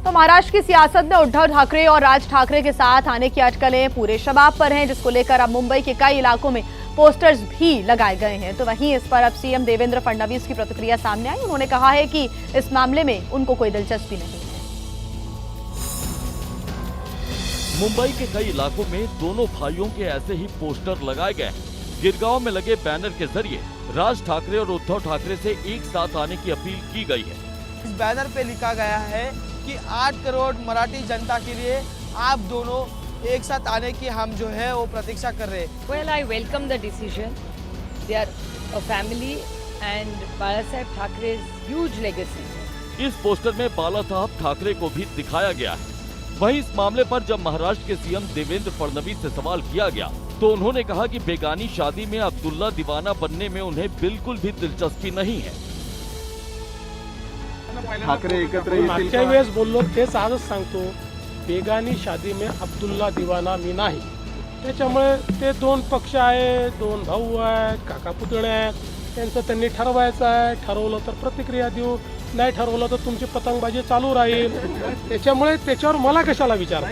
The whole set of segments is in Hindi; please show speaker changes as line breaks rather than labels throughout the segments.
तो महाराष्ट्र की सियासत में उद्धव ठाकरे और राज ठाकरे के साथ आने की अटकलें पूरे शबाब पर हैं, जिसको लेकर अब मुंबई के कई इलाकों में पोस्टर्स भी लगाए गए हैं। तो वहीं इस पर अब सीएम देवेंद्र फडणवीस की प्रतिक्रिया सामने आई। उन्होंने कहा है कि इस मामले में उनको कोई दिलचस्पी नहीं है।
मुंबई के कई इलाकों में दोनों भाइयों के ऐसे ही पोस्टर लगाए गए हैं। गिरगांव में लगे बैनर के जरिए राज ठाकरे और उद्धव ठाकरे से एक साथ आने की अपील की गई है।
इस बैनर पे लिखा गया है कि 8 करोड़ मराठी जनता के लिए आप दोनों एक साथ आने की हम जो है वो प्रतीक्षा कर रहे हैं।
Well, I welcome the decision. They are a family and Bala Saheb Thakre's huge legacy.
इस पोस्टर में बाला साहब ठाकरे को भी दिखाया गया है। वहीं इस मामले पर जब महाराष्ट्र के सीएम देवेंद्र फडणवीस से सवाल किया गया तो उन्होंने कहा कि बेगानी शादी में अब्दुल्ला दीवाना बनने में उन्हें बिल्कुल भी दिलचस्पी नहीं है।
ठाकरे एकत्र मागच्या वेळेस बोललो तेच आजच सांगतो, बेगानी शादी में अब्दुल्ला दीवाना मी नाही। त्याच्यामुळे ते दोन पक्ष आहे, दोन भाऊ आहेत, काका पुतळे आहेत, त्यांचं त्यांनी ठरवायचं आहे। ठरवलं तर प्रतिक्रिया देऊ, नाही ठरवलं तर तुमची पतंगबाजी चालू राहील। त्याच्यामुळे त्याच्यावर मला कशाला विचार।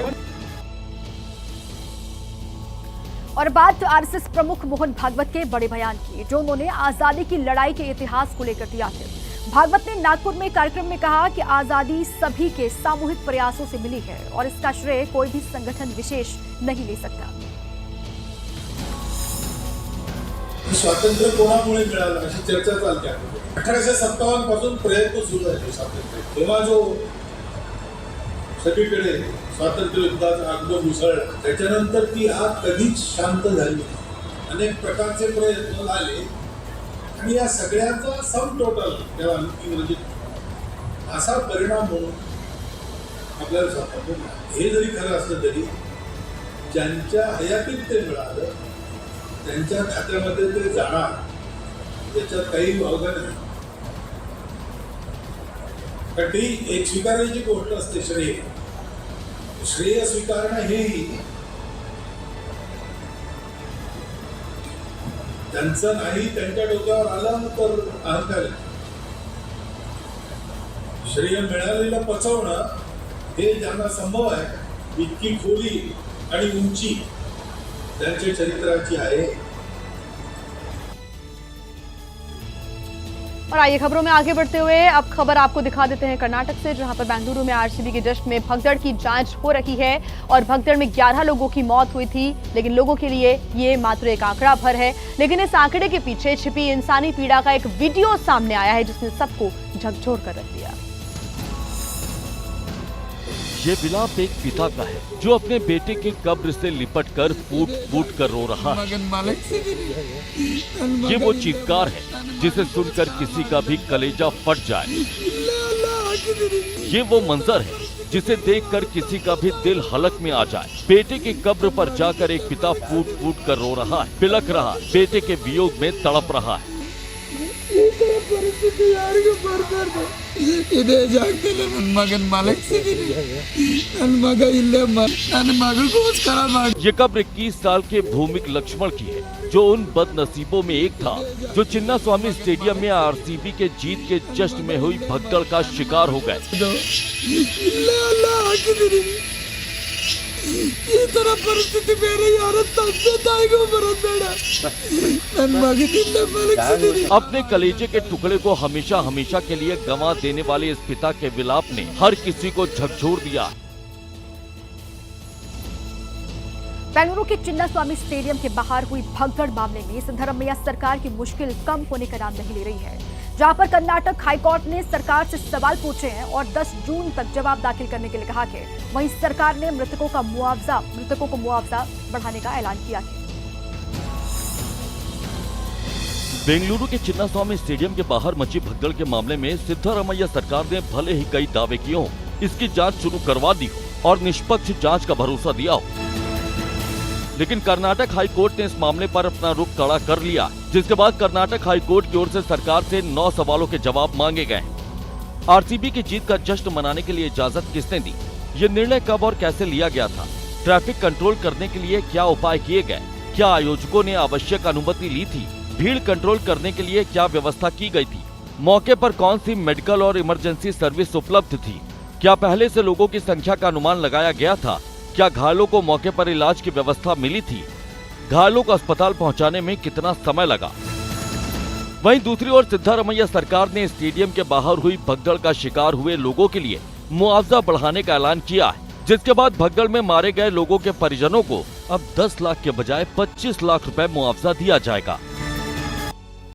और बात आरएसएस प्रमुख मोहन भागवत के बड़े बयान की, जो उन्होंने आजादी की लड़ाई के इतिहास को लेकर दिया है। भागवत ने नागपुर में कार्यक्रम में कहा कि आजादी सभी के सामूहिक प्रयासों से मिली है और इसका श्रेय कोई भी संगठन विशेष नहीं ले सकता।
स्वातंत्र्य कोणामुळे मिळालं अशी चर्चा चालते। 1857 पासून प्रयत्न सुरू आहे स्वातंत्र्य। तेव्हा जो सगळीकडे स्वातंत्र्य युद्धाचा आगमन उसळला, त्याच्यानंतर ती आग कधीच शांत झाली। अनेक प्रकारचे प्रयत्न झाले आणि या सगळ्याचा सम टोटल तेव्हा इंग्रजी असा परिणाम म्हणून आपल्याला स्वातंत्र्य मिळालं। हे जरी खरं असलं तरी ज्यांच्या हयातीत ते मिळालं त्यांच्या खात्यामध्ये ते जाणार याच्यात काही वावगा नाही। पण ती एक स्वीकारण्याची गोष्ट असते। श्रेय स्वीकारणं हेही त्यांचं नाही, त्यांच्या डोक्यावर आलं तर अहंकार। श्रेय मिळालेलं पचवणं हे ज्यांना संभव आहे, इतकी खोली आणि उंची त्यांच्या चरित्राची आहे।
और आइए खबरों में आगे बढ़ते हुए अब खबर आपको दिखा देते हैं कर्नाटक से, जहां पर बेंगलुरु में आरसीबी के जश्न में भगदड़ की जांच हो रही है और भगदड़ में 11 लोगों की मौत हुई थी, लेकिन लोगों के लिए ये मात्र एक आंकड़ा भर है। लेकिन इस आंकड़े के पीछे छिपी इंसानी पीड़ा का एक वीडियो सामने आया है, जिसने सबको झकझोर कर रख दिया।
ये विलाप एक पिता का है जो अपने बेटे के कब्र से लिपटकर फूट फूट कर रो रहा है। ये वो चीत्कार है जिसे सुनकर किसी का भी कलेजा फट जाए। ये वो मंजर है जिसे देखकर किसी का भी दिल हलक में आ जाए। बेटे की कब्र पर जाकर एक पिता फूट फूट कर रो रहा है, बिलख रहा है, बेटे के वियोग में तड़प रहा है।
ಇದೇ ಜಾಗದಲ್ಲಿ ನನ್ನ ಮಗನ ಮಲಗಿಸಿದ್ದೀನಿ, ನನ್ನ ಮಗ ಇಲ್ಲೇ ನನ್ನ ಮಗಳಿಗೋಸ್ಕರ ಮಾಡಿ।
ये कब्र 21 साल के भूमिक लक्ष्मण की है, जो उन बदनसीबों में एक था जो चिन्ना स्वामी स्टेडियम में आरसीबी के जीत के जश्न में हुई भगदड़ का शिकार हो गए।
ಇಲ್ಲೇ ಎಲ್ಲ ಹಾಕಿದ್ದೀನಿ। ಈ ತರ ಪರಿಸ್ಥಿತಿ ಬೇರೆ ಯಾರ ತಂದೆ ತಾಯಿಗೂ ಬರೋದು ಬೇಡ। ನನ್ನ ಮಗನಿಂದ ಮಲಗಿಸಿದ್ದೀನಿ।
अपने कलेजे के टुकड़े को हमेशा हमेशा के लिए गंवा देने वाले इस पिता के विलाप ने हर किसी को झकझोर दिया।
बेंगलुरु के चिन्ना स्वामी स्टेडियम के बाहर हुई भगदड़ मामले में सिद्धरामैया सरकार की मुश्किल कम होने का नाम नहीं ले रही है, जहां पर कर्नाटक हाईकोर्ट ने सरकार से सवाल पूछे हैं और 10 जून तक जवाब दाखिल करने के लिए कहा है। वहीं सरकार ने मृतकों को मुआवजा बढ़ाने का ऐलान किया है।
बेंगलुरु के चिन्ना स्वामी स्टेडियम के बाहर मची भगदड़ के मामले में सिद्धरामैया सरकार ने भले ही कई दावे किए हों, इसकी जांच शुरू करवा दी हो और निष्पक्ष जांच का भरोसा दिया हो, लेकिन कर्नाटक हाईकोर्ट ने इस मामले पर अपना रुख कड़ा कर लिया, जिसके बाद कर्नाटक हाईकोर्ट की ओर से सरकार से 9 सवालों के जवाब मांगे गए। आरसीबी की जीत का जश्न मनाने के लिए इजाजत किसने दी? ये निर्णय कब और कैसे लिया गया था? ट्रैफिक कंट्रोल करने के लिए क्या उपाय किए गए? क्या आयोजकों ने आवश्यक अनुमति ली थी? भीड़ कंट्रोल करने के लिए क्या व्यवस्था की गई थी? मौके पर कौन सी मेडिकल और इमरजेंसी सर्विस उपलब्ध थी? क्या पहले से लोगों की संख्या का अनुमान लगाया गया था? क्या घायलों को मौके पर इलाज की व्यवस्था मिली थी? घायलों को अस्पताल पहुंचाने में कितना समय लगा? वहीं दूसरी ओर सिद्धारमैया सरकार ने स्टेडियम के बाहर हुई भगदड़ का शिकार हुए लोगों के लिए मुआवजा बढ़ाने का ऐलान किया है, जिसके बाद भगदड़ में मारे गए लोगों के परिजनों को अब 10 लाख के बजाय 25 लाख रुपए मुआवजा दिया जाएगा।